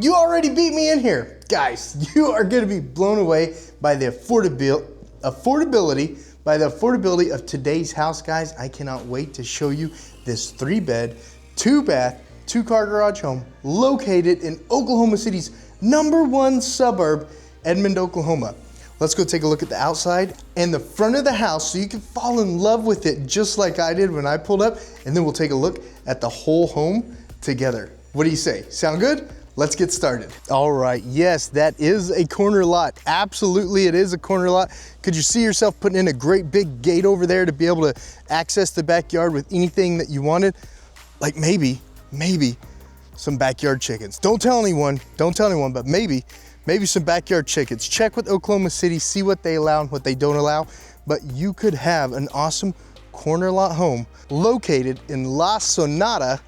You already beat me in here. Guys, you are gonna be blown away by the affordability of today's house, guys. I cannot wait to show you this 3-bed, 2-bath, 2-car garage home located in Oklahoma City's #1 suburb, Edmond, Oklahoma. Let's go take a look at the outside and the front of the house so you can fall in love with it just like I did when I pulled up, and then we'll take a look at the whole home together. What do you say? Sound good? Let's get started. All right, yes, that is a corner lot. Absolutely, it is a corner lot. Could you see yourself putting in a great big gate over there to be able to access the backyard with anything that you wanted? Like maybe some backyard chickens. Don't tell anyone, but maybe some backyard chickens. Check with Oklahoma City, see what they allow and what they don't allow, but you could have an awesome corner lot home located in La Sonata.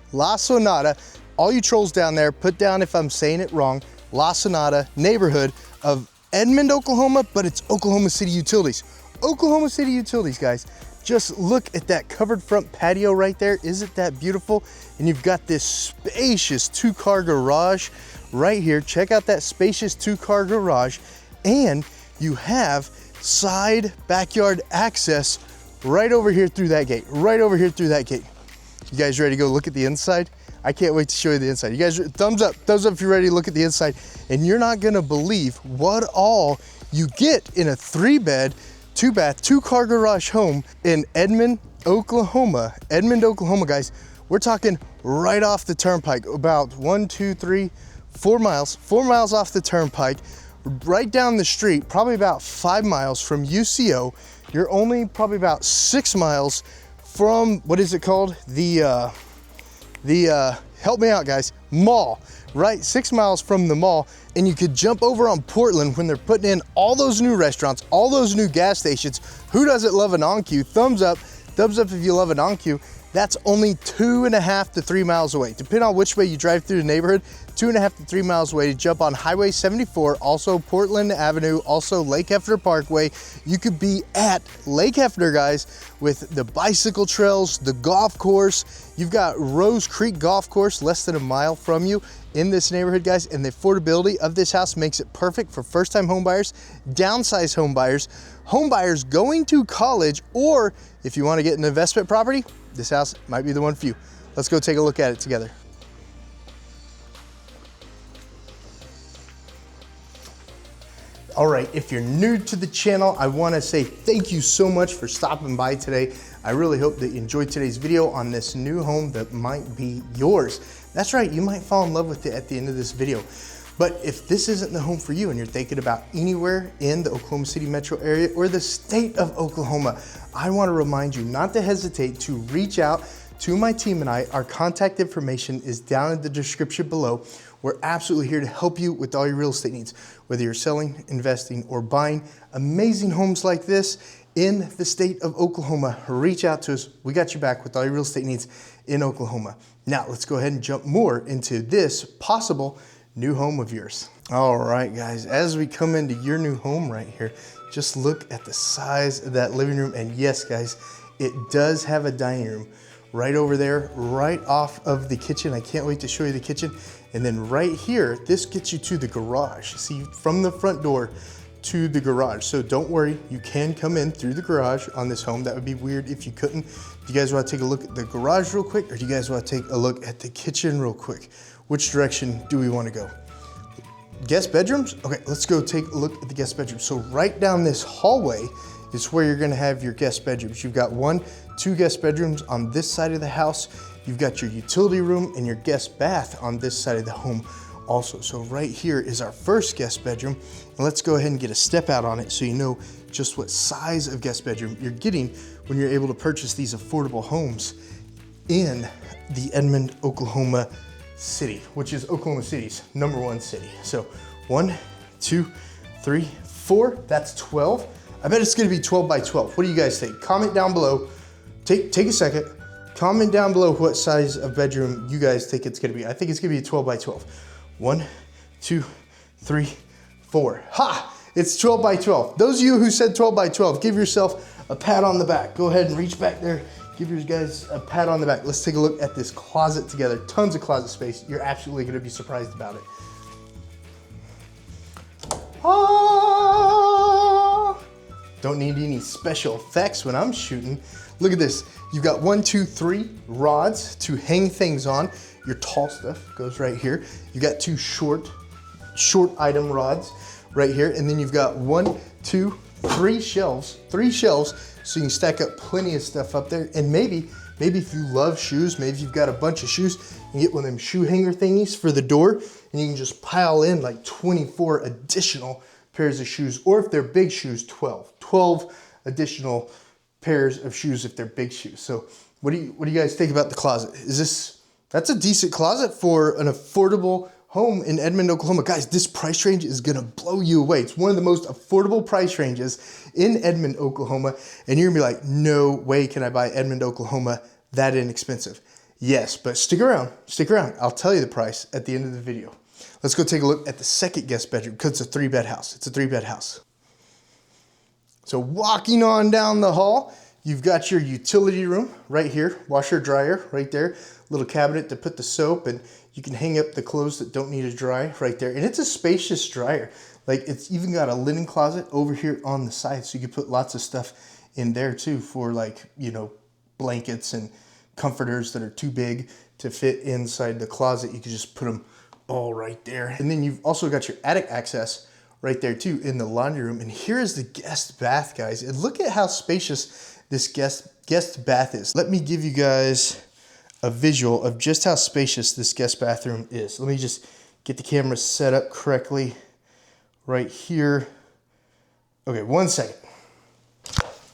All you trolls down there, put down if I'm saying it wrong, La Sonata neighborhood of Edmond, Oklahoma, but it's Oklahoma City Utilities. Oklahoma City Utilities, guys. Just look at that covered front patio right there. Isn't that beautiful? And you've got this spacious 2-car garage right here. Check out that spacious 2-car garage. And you have side backyard access right over here through that gate, You guys ready to go look at the inside? I can't wait to show you the inside. You guys, thumbs up if you're ready to look at the inside. And you're not gonna believe what all you get in a 3-bed, 2-bath, 2-car garage home in Edmond, Oklahoma. Edmond, Oklahoma, guys. We're talking right off the turnpike, about 4 miles off the turnpike, right down the street, probably about 5 miles from UCO. You're only probably about 6 miles from, what is it called? Help me out, guys, mall, right? 6 miles from the mall, and you could jump over on Portland when they're putting in all those new restaurants, all those new gas stations. Who doesn't love an on-cue? Thumbs up if you love an on-cue. That's only 2.5 to 3 miles away. Depending on which way you drive through the neighborhood, 2.5 to 3 miles away to jump on Highway 74, also Portland Avenue, also Lake Hefner Parkway. You could be at Lake Hefner, guys, with the bicycle trails, the golf course. You've got Rose Creek Golf Course less than a mile from you in this neighborhood, guys, and the affordability of this house makes it perfect for first-time homebuyers, downsize homebuyers going to college, or if you want to get an investment property, this house might be the one for you. Let's go take a look at it together. All right, if you're new to the channel, I wanna say thank you so much for stopping by today. I really hope that you enjoyed today's video on this new home that might be yours. That's right, you might fall in love with it at the end of this video. But if this isn't the home for you and you're thinking about anywhere in the Oklahoma City metro area or the state of Oklahoma, I want to remind you not to hesitate to reach out to my team and I. Our contact information is down in the description below. We're absolutely here to help you with all your real estate needs, whether you're selling, investing, or buying amazing homes like this in the state of Oklahoma. Reach out to us. We got you back with all your real estate needs in Oklahoma. Now let's go ahead and jump more into this possible new home of yours. All right, guys, as we come into your new home right here, just look at the size of that living room. And yes, guys, it does have a dining room right over there, right off of the kitchen. I can't wait to show you the kitchen. And then right here, this gets you to the garage. See, from the front door to the garage. So don't worry, you can come in through the garage on this home. That would be weird if you couldn't. Do you guys want to take a look at the garage real quick, or do you guys want to take a look at the kitchen real quick? Which direction do we want to go? Guest bedrooms? Okay, let's go take a look at the guest bedrooms. So right down this hallway is where you're gonna have your guest bedrooms. You've got 2 guest bedrooms on this side of the house. You've got your utility room and your guest bath on this side of the home also. So right here is our first guest bedroom. And let's go ahead and get a step out on it so you know just what size of guest bedroom you're getting when you're able to purchase these affordable homes in the Edmond, Oklahoma City, which is Oklahoma City's #1 city. So 1, 2, 3, 4, that's 12. I bet it's gonna be 12 by 12. What do you guys think? Comment down below. Take a second. Comment down below what size of bedroom you guys think it's gonna be. I think it's gonna be a 12 by 12. 1, 2, 3, 4. Ha! It's 12 by 12. Those of you who said 12 by 12, give yourself a pat on the back. Go ahead and reach back there. Give you guys a pat on the back. Let's take a look at this closet together. Tons of closet space. You're absolutely gonna be surprised about it. Don't need any special effects when I'm shooting. Look at this. You've got 1, 2, 3 rods to hang things on. Your tall stuff goes right here. You got 2 short item rods right here. And then you've got 1, 2, 3 shelves, so you can stack up plenty of stuff up there. And maybe if you love shoes, maybe you've got a bunch of shoes, you can get one of them shoe hanger thingies for the door, and you can just pile in like 24 additional pairs of shoes. Or if they're big shoes, 12 additional pairs of shoes if they're big shoes. So what do you guys think about the closet? That's a decent closet for an affordable home in Edmond, Oklahoma. Guys, this price range is gonna blow you away. It's one of the most affordable price ranges in Edmond, Oklahoma. And you're gonna be like, no way can I buy Edmond, Oklahoma that inexpensive. Yes, but stick around. I'll tell you the price at the end of the video. Let's go take a look at the second guest bedroom because it's a 3-bed house. So walking on down the hall, you've got your utility room right here, washer dryer right there, little cabinet to put the soap, and you can hang up the clothes that don't need to dry right there. And it's a spacious dryer. Like, it's even got a linen closet over here on the side, so you can put lots of stuff in there too for, like, you know, blankets and comforters that are too big to fit inside the closet. You can just put them all right there. And then you've also got your attic access right there too in the laundry room. And here is the guest bath, guys. And look at how spacious this guest bath is. Let me give you guys a visual of just how spacious this guest bathroom is. Let me just get the camera set up correctly right here. Okay, 1 second.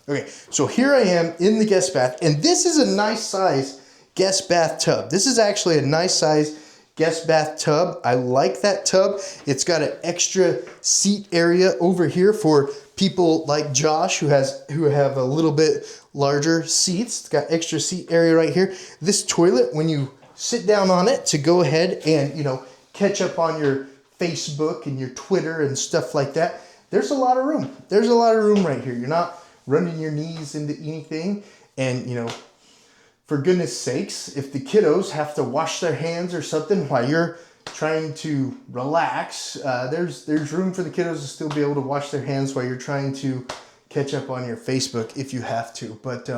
Okay, so here I am in the guest bath, and this is a nice size guest bath tub. This is actually a nice size guest bath tub. I like that tub. It's got an extra seat area over here for people like Josh who have a little bit larger seats. It's got extra seat area right here. This toilet, when you sit down on it to go ahead and, you know, catch up on your Facebook and your Twitter and stuff like that, there's a lot of room. There's a lot of room right here. You're not running your knees into anything. And, you know, for goodness sakes, if the kiddos have to wash their hands or something while you're trying to relax, there's room for the kiddos to still be able to wash their hands while you're trying to catch up on your Facebook if you have to. But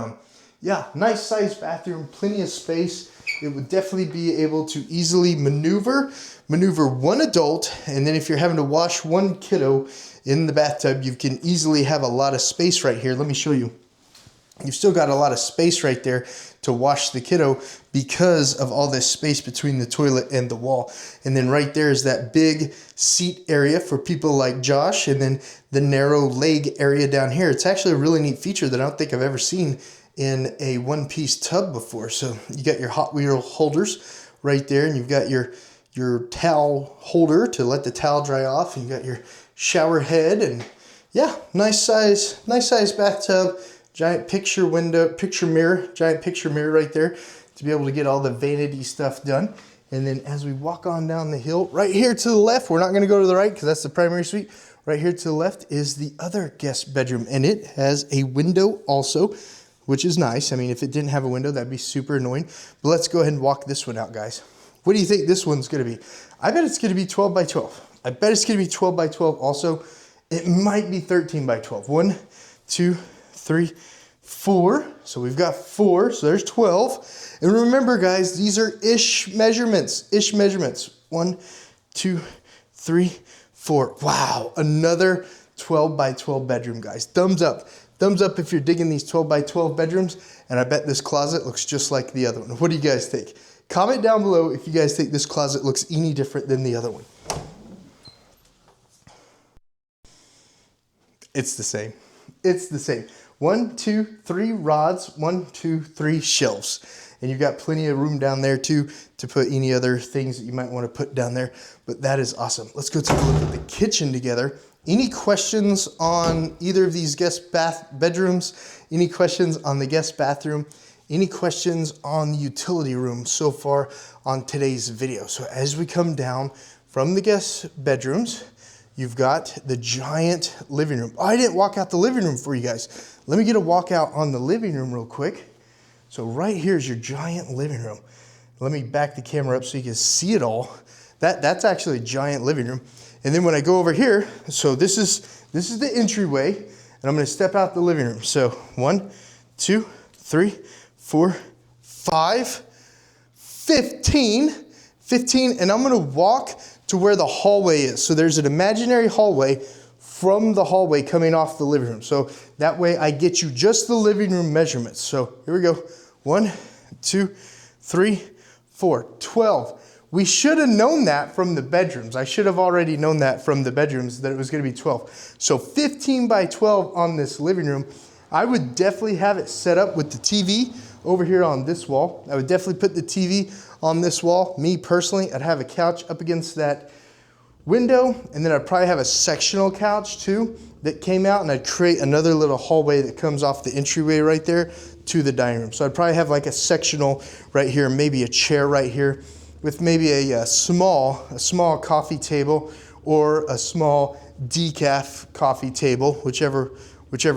yeah, nice size bathroom, plenty of space. It would definitely be able to easily maneuver 1 adult, and then if you're having to wash 1 kiddo in the bathtub, you can easily have a lot of space right here. Let me show you. You've still got a lot of space right there to wash the kiddo because of all this space between the toilet and the wall. And then right there is that big seat area for people like Josh, and then the narrow leg area down here. It's actually a really neat feature that I don't think I've ever seen in a one-piece tub before. So you got your Hot Wheel holders right there, and you've got your towel holder to let the towel dry off, and you got your shower head, and yeah, nice size bathtub. Giant picture mirror right there to be able to get all the vanity stuff done. And then as we walk on down the hill, right here to the left, we're not gonna go to the right because that's the primary suite. Right here to the left is the other guest bedroom, and it has a window also, which is nice. I mean, if it didn't have a window, that'd be super annoying. But let's go ahead and walk this one out, guys. What do you think this one's gonna be? I bet it's gonna be 12 by 12. I bet it's gonna be 12 by 12 also. It might be 13 by 12. 1, 2, 3, 4. So we've got 4, so there's 12. And remember, guys, these are ish measurements. 1, 2, 3, 4. Wow, another 12 by 12 bedroom, guys. Thumbs up. Thumbs up if you're digging these 12 by 12 bedrooms. And I bet this closet looks just like the other one. What do you guys think? Comment down below if you guys think this closet looks any different than the other one. It's the same. It's the same. 1, 2, 3 rods, 1, 2, 3 shelves. And you've got plenty of room down there too to put any other things that you might want to put down there. But that is awesome. Let's go take a look at the kitchen together. Any questions on either of these guest bedrooms? Any questions on the guest bathroom? Any questions on the utility room so far on today's video? So as we come down from the guest bedrooms, you've got the giant living room. Oh, I didn't walk out the living room for you guys. Let me get a walk out on the living room real quick. So right here is your giant living room. Let me back the camera up so you can see it all. That's actually a giant living room. And then when I go over here, so this is the entryway. and I'm gonna step out the living room. So 1, 2, 3, 4, 5, 15, and I'm gonna walk to where the hallway is. So there's an imaginary hallway from the hallway coming off the living room. So that way I get you just the living room measurements. So here we go. 1, 2, 3, 4, 12. We should have known that from the bedrooms. I should have already known that from the bedrooms that it was gonna be 12. So 15 by 12 on this living room. I would definitely have it set up with the TV over here on this wall. I would definitely put the TV on this wall. Me personally, I'd have a couch up against that window, and then I'd probably have a sectional couch too that came out, and I'd create another little hallway that comes off the entryway right there to the dining room. So I'd probably have like a sectional right here, maybe a chair right here with maybe a small coffee table or a small decaf coffee table, whichever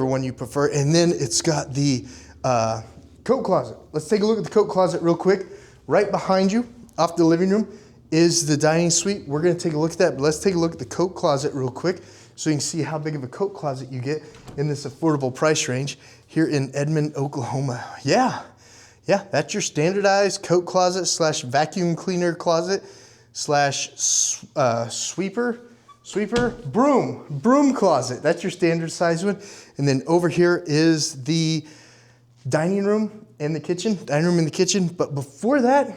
one you prefer. And then it's got the coat closet. Let's take a look at the coat closet real quick. Right behind you, off the living room, is the dining suite. We're gonna take a look at that, but let's take a look at the coat closet real quick so you can see how big of a coat closet you get in this affordable price range here in Edmond, Oklahoma. Yeah, that's your standardized coat closet slash vacuum cleaner closet slash sweeper, broom closet. That's your standard size one. And then over here is the dining room and the kitchen, But before that,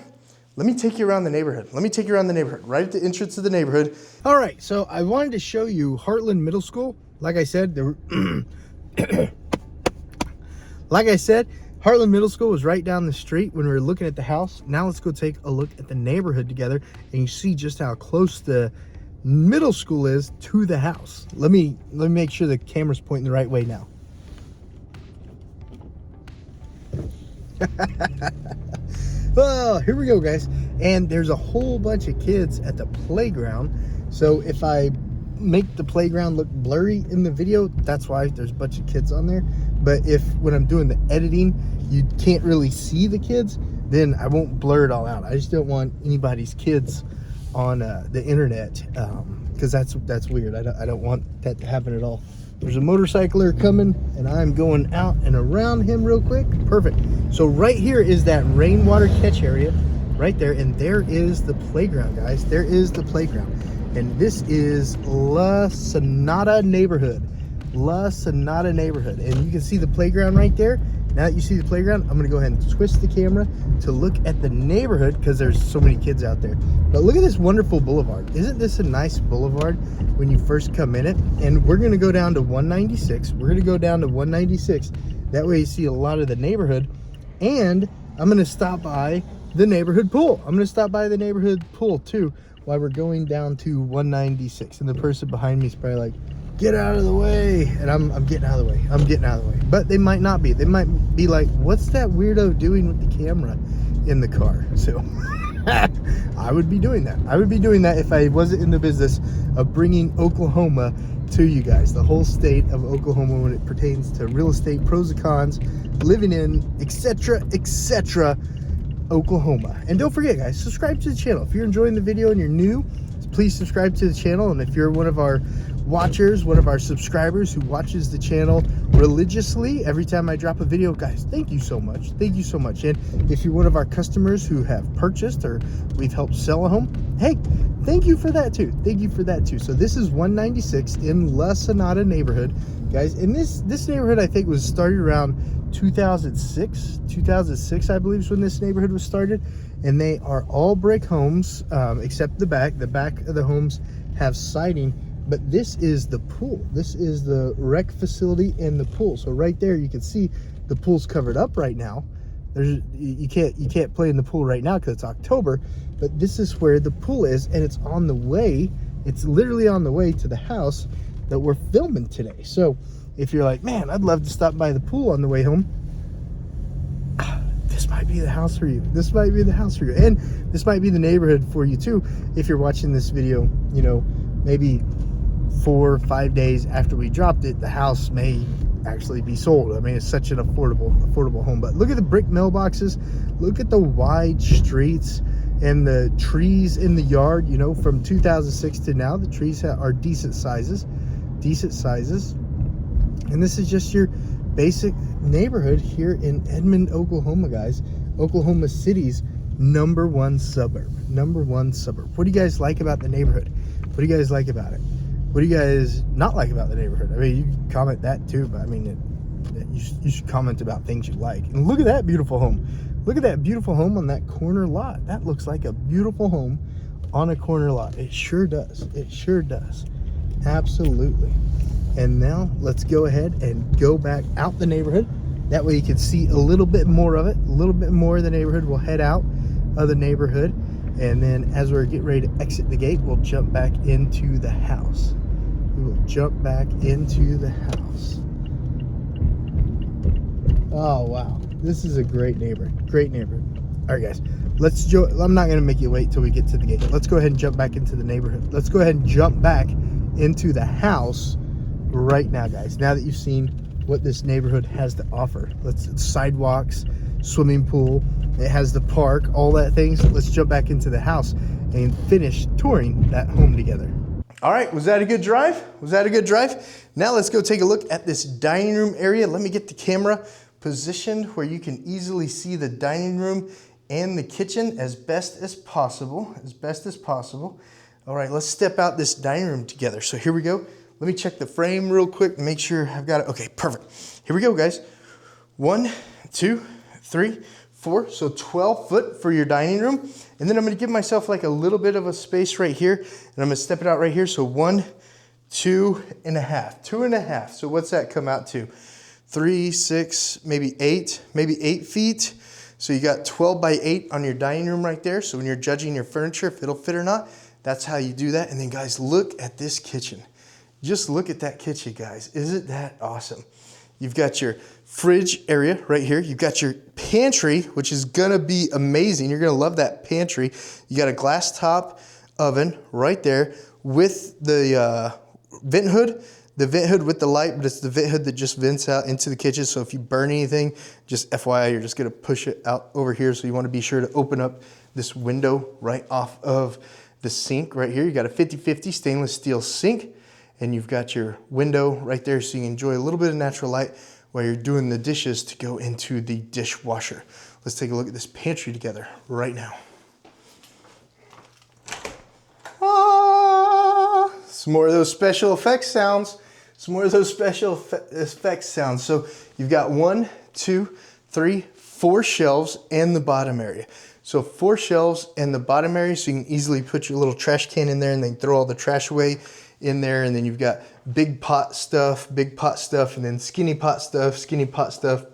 let me take you around the neighborhood. Right at the entrance of the neighborhood. All right, so I wanted to show you Heartland Middle School. Like I said, Heartland Middle School was right down the street when we were looking at the house. Now let's go take a look at the neighborhood together, and you see just how close the middle school is to the house. Let me make sure the camera's pointing the right way now. Oh, here we go, guys. And there's a whole bunch of kids at the playground. So if I make the playground look blurry in the video, that's why there's a bunch of kids on there. But if when I'm doing the editing, you can't really see the kids, then I won't blur it all out. I just don't want anybody's kids on the internet because that's weird. I don't want that to happen at all. There's a motorcycler coming, and I'm going out and around him real quick. Perfect. So right here is that rainwater catch area right there, and there is the playground, guys. There is the playground. And this is La Sonata neighborhood. And you can see the playground right there. Now that you see the playground, I'm gonna go ahead and twist the camera to look at the neighborhood because there's so many kids out there. But look at this wonderful boulevard. Isn't this a nice boulevard when you first come in it? And we're gonna go down to 196. That way you see a lot of the neighborhood. And I'm gonna stop by the neighborhood pool too while we're going down to 196. And the person behind me is probably like, get out of the way. And I'm getting out of the way. But they might not be. They might be like, what's that weirdo doing with the camera in the car? So I would be doing that. If I wasn't in the business of bringing Oklahoma to you guys, the whole state of Oklahoma when it pertains to real estate, pros and cons, living in, etc., Oklahoma. And don't forget, guys, subscribe to the channel. If you're enjoying the video and you're new, please subscribe to the channel. And if you're one of our watchers, one of our subscribers who watches the channel religiously every time I drop a video, guys, thank you so much. And if you're one of our customers who have purchased or we've helped sell a home, hey, thank you for that too. So this is 196 in La Sonata neighborhood, guys. And this neighborhood, I think, was started around 2006 I believe is when this neighborhood was started. And they are all brick homes, except the back of the homes have siding. But this is the pool. This is the rec facility and the pool. So right there you can see the pool's covered up right now. You can't play in the pool right now because it's October, but this is where the pool is, and it's on the way. It's literally on the way to the house that we're filming today. So if you're like, man, I'd love to stop by the pool on the way home, this might be the house for you. And this might be the neighborhood for you too. If you're watching this video, you know, maybe 4 or 5 days after we dropped it, the house may actually be sold. I mean, it's such an affordable home. But look at the brick mailboxes, look at the wide streets and the trees in the yard. You know, from 2006 to now, the trees are decent sizes. And this is just your basic neighborhood here in Edmond, Oklahoma, guys. Oklahoma City's #1 suburb. #1 suburb. What do you guys like about the neighborhood? What do you guys like about it? What do you guys not like about the neighborhood? I mean, you can comment that too, but I mean, you should comment about things you like. And look at that beautiful home. Look at that beautiful home on that corner lot. That looks like a beautiful home on a corner lot. It sure does. It sure does. Absolutely. And now let's go ahead and go back out the neighborhood. That way you can see a little bit more of it, a little bit more of the neighborhood. We'll head out of the neighborhood. And then as we're getting ready to exit the gate, we'll jump back into the house. We will jump back into the house. Oh, wow. This is a great neighborhood. Great neighborhood. All right, guys. I'm not going to make you wait till we get to the gate. Let's go ahead and jump back into the neighborhood. Let's go ahead and jump back into the house right now, guys. Now that you've seen what this neighborhood has to offer. Sidewalks, swimming pool. It has the park, all that things. Let's jump back into the house and finish touring that home together. All right, was that a good drive? Was that a good drive? Now let's go take a look at this dining room area. Let me get the camera positioned where you can easily see the dining room and the kitchen as best as possible, All right, let's step out this dining room together. So here we go. Let me check the frame real quick and make sure I've got it. Okay, perfect. Here we go, guys. 1, 2, 3, 4. So 12 foot for your dining room. And then I'm gonna give myself like a little bit of a space right here. And I'm gonna step it out right here. So 1, 2.5, 2.5. So what's that come out to? 3, 6, maybe 8 feet. So you got 12 by 8 on your dining room right there. So when you're judging your furniture, if it'll fit or not, that's how you do that. And then guys, look at this kitchen. Just look at that kitchen, guys. Isn't that awesome? You've got your fridge area right here. You've got your pantry, which is gonna be amazing. You're gonna love that pantry. You got a glass top oven right there with the vent hood. The vent hood with the light, but it's the vent hood that just vents out into the kitchen. So if you burn anything, just FYI, you're just gonna push it out over here. So you wanna be sure to open up this window right off of the sink right here. You got a 50/50 stainless steel sink, and you've got your window right there so you can enjoy a little bit of natural light while you're doing the dishes to go into the dishwasher. Let's take a look at this pantry together right now. Ah, some more of those special effects sounds. So you've got 1, 2, 3, 4 shelves and the bottom area. So 4 shelves and the bottom area, so you can easily put your little trash can in there and then throw all the trash away in there. And then you've got big pot stuff, and then skinny pot stuff,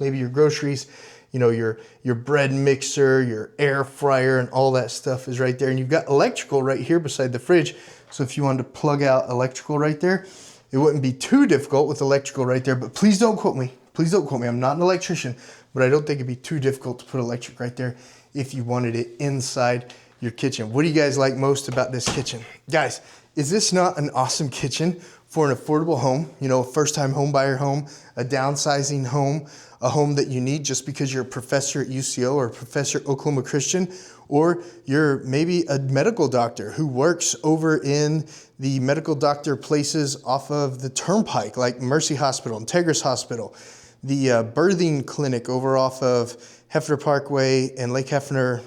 maybe your groceries, you know, your bread mixer, your air fryer, and all that stuff is right there. And you've got electrical right here beside the fridge. So if you wanted to plug out electrical right there, it wouldn't be too difficult with electrical right there, but please don't quote me. Please don't quote me. I'm not an electrician, but I don't think it'd be too difficult to put electric right there if you wanted it inside your kitchen. What do you guys like most about this kitchen? Guys, is this not an awesome kitchen for an affordable home? You know, a first-time home buyer home, a downsizing home, a home that you need just because you're a professor at UCO or a professor at Oklahoma Christian, or you're maybe a medical doctor who works over in the medical doctor places off of the turnpike, like Mercy Hospital, Integris Hospital, the birthing clinic over off of Hefner Parkway and Lake Hefner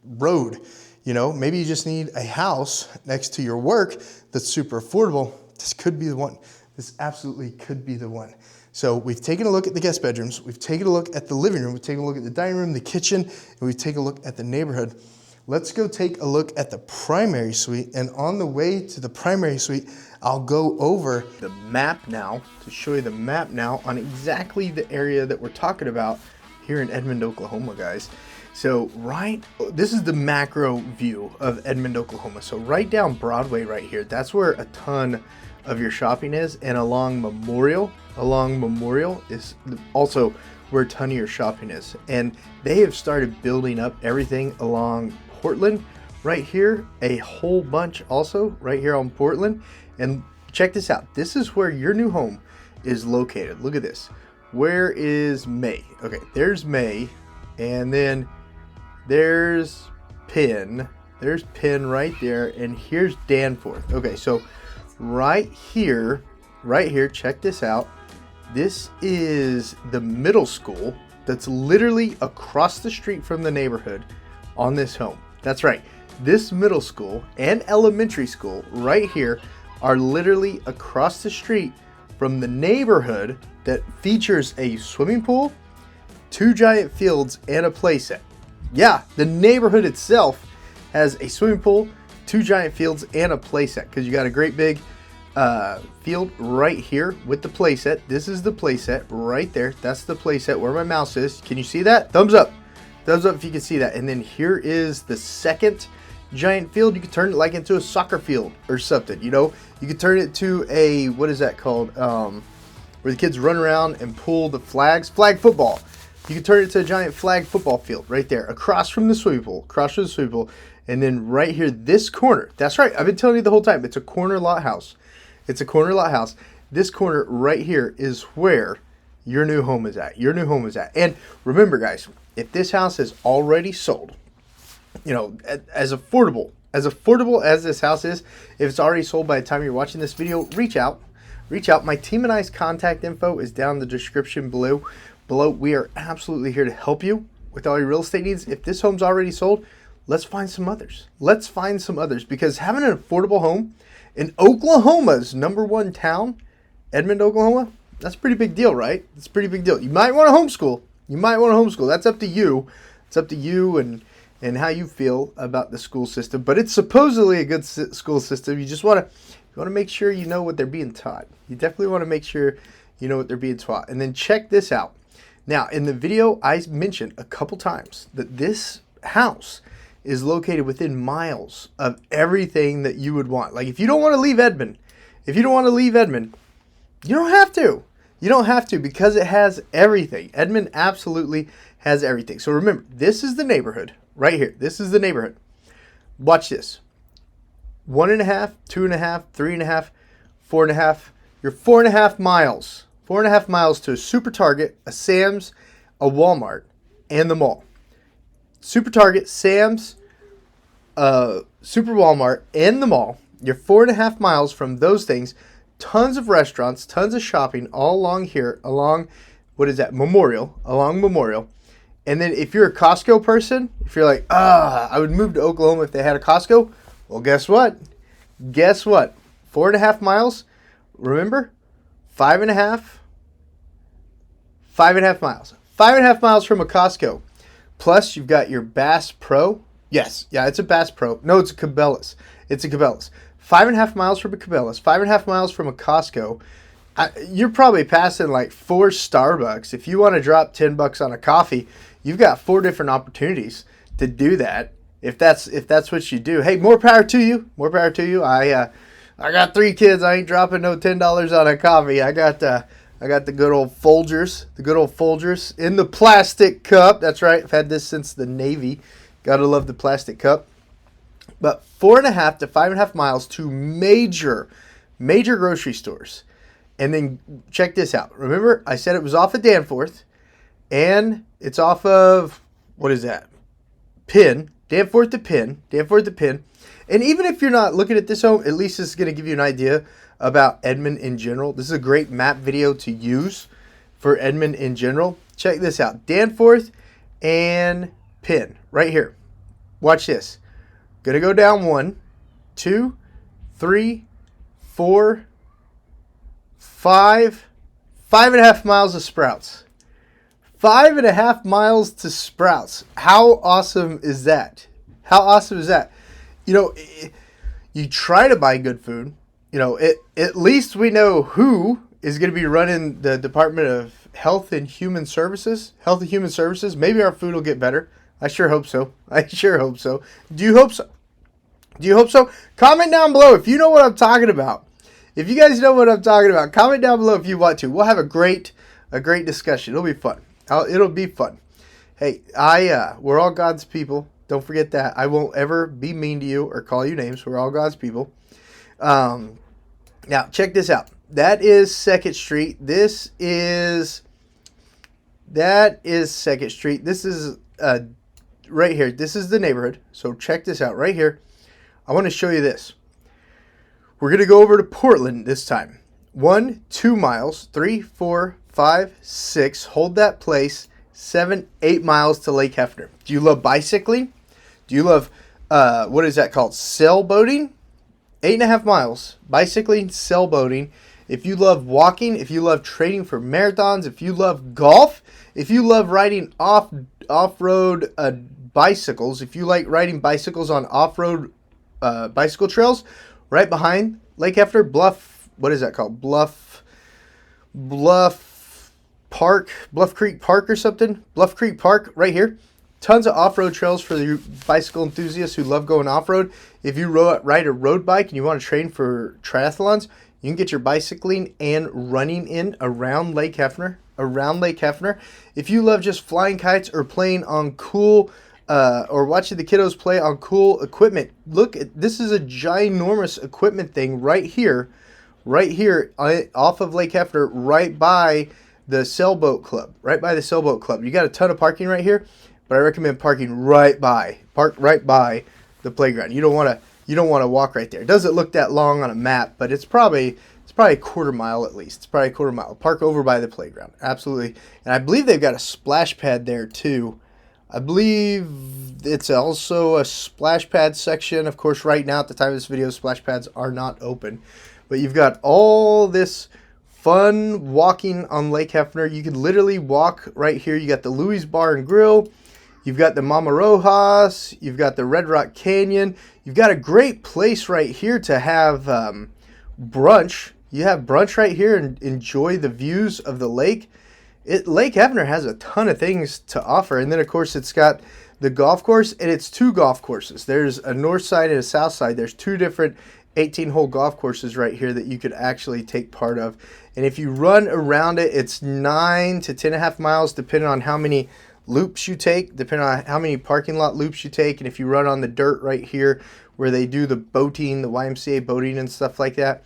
Road. You know, maybe you just need a house next to your work that's super affordable. This could be the one. This absolutely could be the one. So we've taken a look at the guest bedrooms. We've taken a look at the living room. We've taken a look at the dining room, the kitchen, and we've taken a look at the neighborhood. Let's go take a look at the primary suite. And on the way to the primary suite, I'll go over the map now to show you the map now on exactly the area that we're talking about here in Edmond, Oklahoma, guys. So this is the macro view of Edmond, Oklahoma. So right down Broadway right here, that's where a ton of your shopping is. And along Memorial is also where a ton of your shopping is. And they have started building up everything along Portland right here, a whole bunch also right here on Portland. And check this out. This is where your new home is located. Look at this. Where is May? Okay, there's May, and then there's Penn. There's Penn right there, and here's Danforth. Okay, so right here, check this out. This is the middle school that's literally across the street from the neighborhood on this home. That's right. This middle school and elementary school right here are literally across the street from the neighborhood that features a swimming pool, 2 giant fields, and a play set. Yeah, the neighborhood itself has a swimming pool, 2 giant fields, and a play set because you got a great big field right here with the play set. This is the play set right there. That's the play set where my mouse is. Can you see that? Thumbs up. Thumbs up if you can see that. And then here is the second giant field. You could turn it like into a soccer field or something, you know. You could turn it to a, what is that called, where the kids run around and pull the flags, flag football. You could turn it to a giant flag football field right there across from the swimming pool, and then right here, this corner, that's right, I've been telling you the whole time, it's a corner lot house. It's a corner lot house. This corner right here is where your new home is at. And remember, guys, if this house is already sold, you know, as affordable as this house is, if it's already sold by the time you're watching this video, reach out. My team and I's contact info is down in the description below. We are absolutely here to help you with all your real estate needs. If this home's already sold, let's find some others. Because having an affordable home in Oklahoma's #1 town, Edmond, Oklahoma, that's a pretty big deal, right? It's a pretty big deal. You might want to homeschool. That's up to you. It's up to you and how you feel about the school system. But it's supposedly a good school system. You just want to make sure you know what they're being taught. You definitely want to make sure you know what they're being taught. And then check this out. Now, in the video, I mentioned a couple times that this house is located within miles of everything that you would want. Like, if you don't want to leave Edmond, you don't have to. You don't have to, because it has everything. Edmond absolutely has everything. So remember, this is the neighborhood right here. This is the neighborhood. Watch this. 1.5, 2.5, 3.5, 4.5. You're 4.5 miles. 4.5 miles to a Super Target, a Sam's, a Walmart, and the mall. Super Target, Sam's, Super Walmart, and the mall. You're 4.5 miles from those things. Tons of restaurants, tons of shopping all along here, along, what is that, along Memorial. And then if you're a Costco person, if you're like, I would move to Oklahoma if they had a Costco. Well, guess what? 4.5 miles. Remember, 5.5 miles. 5.5 miles from a Costco. Plus, you've got your Bass Pro. Yes, yeah, it's a Bass Pro. No, it's a Cabela's. 5.5 miles from a Cabela's. 5.5 miles from a Costco. You're probably passing like 4 Starbucks. If you want to drop $10 on a coffee, you've got 4 different opportunities to do that. If that's what you do, hey, more power to you. I got 3 kids. I ain't dropping no $10 on a coffee. I got the good old Folgers, in the plastic cup. That's right. I've had this since the Navy. Gotta love the plastic cup. But 4.5 to 5.5 miles to major grocery stores. And then check this out. Remember, I said it was off of Danforth, and it's off of, what is that? Penn. Danforth to Penn. And even if you're not looking at this home, at least this is going to give you an idea about Edmond in general. This is a great map video to use for Edmond in general. Check this out. Danforth and Penn right here. Watch this. Going to go down 1, 2, 3, 4, 5. 5.5 miles of Sprouts. 5.5 miles to Sprouts. How awesome is that? You know, you try to buy good food. You know, at least we know who is going to be running the Department of Health and Human Services. Maybe our food will get better. I sure hope so. Do you hope so? Comment down below if you know what I'm talking about. If you guys know what I'm talking about, comment down below if you want to. We'll have a great discussion. It'll be fun. Hey, we're all God's people. Don't forget that. I won't ever be mean to you or call you names. We're all God's people. Now, check this out. That is 2nd Street. That is 2nd Street. This is right here. This is the neighborhood. So check this out right here. I want to show you this. We're going to go over to Portland this time. 1, 2 miles, 3, 4, 5, 6, hold that place, 7, 8 miles to Lake Hefner. Do you love bicycling? Do you love, what is that called? Sailboating? 8.5 miles. Bicycling, sailboating. If you love walking, if you love training for marathons, if you love golf, if you love riding off-road bicycles, if you like riding bicycles on off-road bicycle trails, right behind Lake Hefner, Bluff, what is that called? Bluff Creek Park or something? Bluff Creek Park, right here. Tons of off-road trails for the bicycle enthusiasts who love going off-road. If you ride a road bike and you want to train for triathlons, you can get your bicycling and running in around Lake Hefner. If you love just flying kites or playing on cool, or watching the kiddos play on cool equipment, look, this is a ginormous equipment thing right here off of Lake Hefner, right by the sailboat club. You got a ton of parking right here. But I recommend parking right by the playground. You don't want to walk right there. It doesn't look that long on a map, but it's probably a quarter mile at least. It's probably a quarter mile. Park over by the playground. Absolutely. And I believe they've got a splash pad there too. I believe it's also a splash pad section. Of course, right now at the time of this video, splash pads are not open. But you've got all this fun walking on Lake Hefner. You can literally walk right here. You got the Louis Bar and Grill. You've got the Mama Rojas, you've got the Red Rock Canyon. You've got a great place right here to have brunch. You have brunch right here and enjoy the views of the lake. Lake Hefner has a ton of things to offer. And then, of course, it's got the golf course, and it's 2 golf courses. There's a north side and a south side. There's 2 different 18-hole golf courses right here that you could actually take part of. And if you run around it, it's 9 to 10.5 miles, depending on how many loops you take, depending on how many parking lot loops you take. And if you run on the dirt right here where they do the boating, the YMCA boating and stuff like that,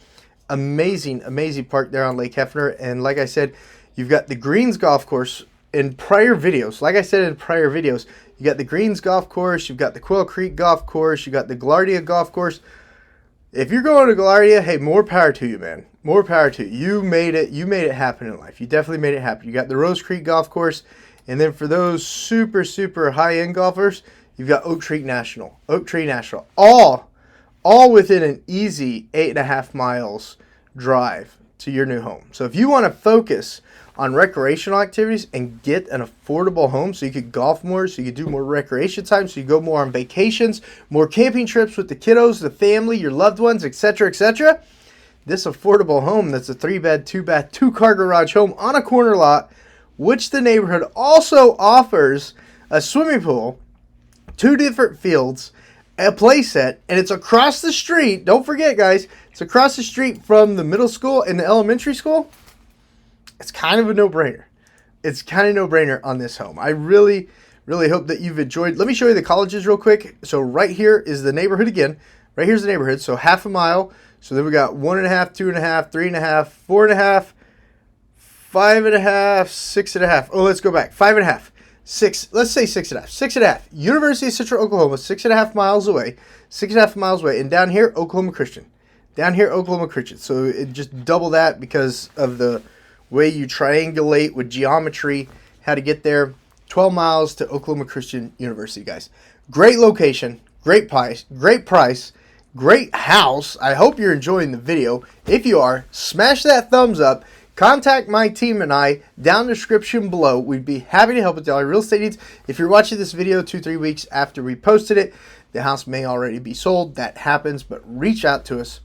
amazing park there on Lake Hefner. And like I said, you've got the Greens golf course in prior videos. You got the Greens golf course, you've got the Quail Creek golf course, you got the Gaillardia golf course. If you're going to Gaillardia, hey, more power to you, man. More power to you. You made it happen in life. You definitely made it happen. You got the Rose Creek golf course. And then for those super high-end golfers, you've got Oak Tree National. All within an easy 8.5 miles drive to your new home. So if you want to focus on recreational activities and get an affordable home so you could golf more, so you could do more recreation time, so you go more on vacations, more camping trips with the kiddos, the family, your loved ones, etc., etc., this affordable home that's a 3-bed, 2-bath, 2-car garage home on a corner lot, which the neighborhood also offers a swimming pool, 2 different fields, a play set, and it's across the street. Don't forget, guys, it's across the street from the middle school and the elementary school. It's kind of a no-brainer. On this home. I really hope that you've enjoyed. Let me show you the colleges real quick. So right here is the neighborhood again. Right here's the neighborhood. So 1/2 mile. So then we got 1.5, 2.5, 3.5, 4.5, 5.5, 6.5. Oh, let's go back. 5.5, 6. Let's say 6.5. 6.5. University of Central Oklahoma, 6.5 miles away. 6.5 miles away. And down here, Oklahoma Christian. So it just double that because of the way you triangulate with geometry, how to get there. 12 miles to Oklahoma Christian University, guys. Great location, great price, great house. I hope you're enjoying the video. If you are, smash that thumbs up. Contact my team and I down in the description below. We'd be happy to help with all your real estate needs. If you're watching this video 2-3 weeks after we posted it, the house may already be sold. That happens, but reach out to us.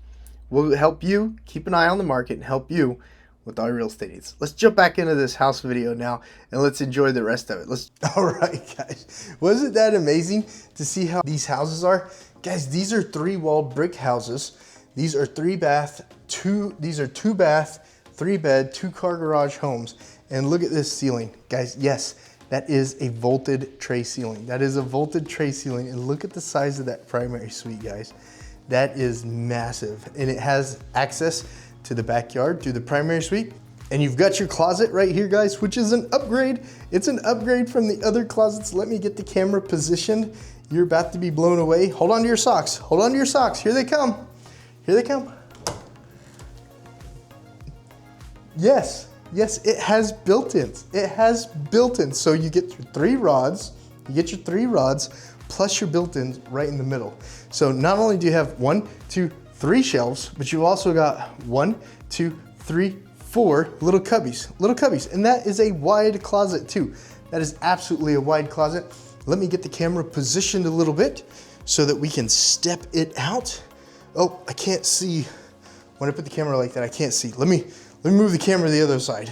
We'll help you keep an eye on the market and help you with all your real estate needs. Let's jump back into this house video now and let's enjoy the rest of it. All right, guys. Wasn't that amazing to see how these houses are? Guys, these are 3-walled brick houses. These are 3-bath, 3-bed, 2-car garage homes. And look at this ceiling. Guys, yes, that is a vaulted tray ceiling. And look at the size of that primary suite, guys. That is massive. And it has access to the backyard through the primary suite. And you've got your closet right here, guys, which is an upgrade. It's an upgrade from the other closets. Let me get the camera positioned. You're about to be blown away. Hold on to your socks. Here they come. Yes, Yes, it has built-ins. It has built-ins. So you get your 3 rods, plus your built-ins right in the middle. So not only do you have 1, 2, 3 shelves, but you've also got 1, 2, 3, 4 little cubbies. And that is a wide closet too. That is absolutely a wide closet. Let me get the camera positioned a little bit so that we can step it out. Oh, I can't see. When I put the camera like that, I can't see. Let me move the camera to the other side.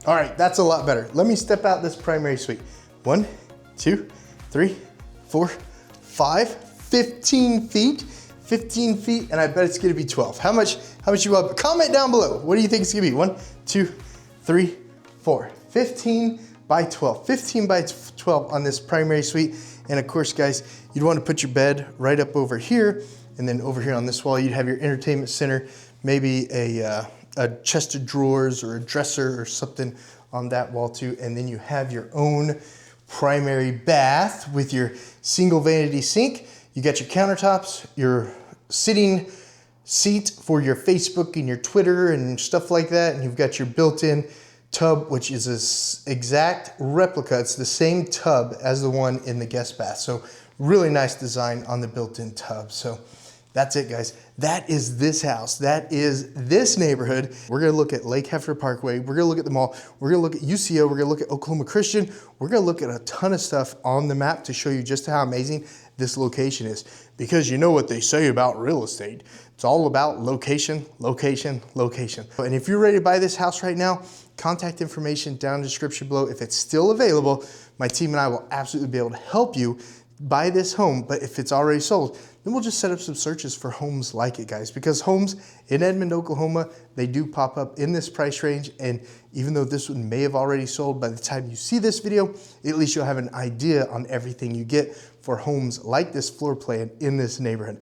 All right, that's a lot better. Let me step out this primary suite. 1, 2, 3, 4, 5, 15 feet. 15 feet, and I bet it's gonna be 12. How much you want? Comment down below. What do you think it's gonna be? 1, 2, 3, 4. 15 by 12. 15 by 12 on this primary suite. And of course, guys, you'd want to put your bed right up over here, and then over here on this wall, you'd have your entertainment center, maybe a chest of drawers or a dresser or something on that wall too. And then you have your own primary bath with your single vanity sink. You got your countertops, your sitting seat for your Facebook and your Twitter and stuff like that. And you've got your built-in tub, which is an exact replica. It's the same tub as the one in the guest bath. So really nice design on the built-in tub. So that's it, guys. That is this house. That is this neighborhood. We're gonna look at Lake Hefner Parkway. We're gonna look at the mall. We're gonna look at UCO. We're gonna look at Oklahoma Christian. We're gonna look at a ton of stuff on the map to show you just how amazing this location is. Because you know what they say about real estate. It's all about location, location, location. And if you're ready to buy this house right now, contact information down in the description below. If it's still available, my team and I will absolutely be able to help you buy this home. But if it's already sold, then we'll just set up some searches for homes like it, guys, because homes in Edmond, Oklahoma, they do pop up in this price range. And even though this one may have already sold by the time you see this video, at least you'll have an idea on everything you get for homes like this floor plan in this neighborhood.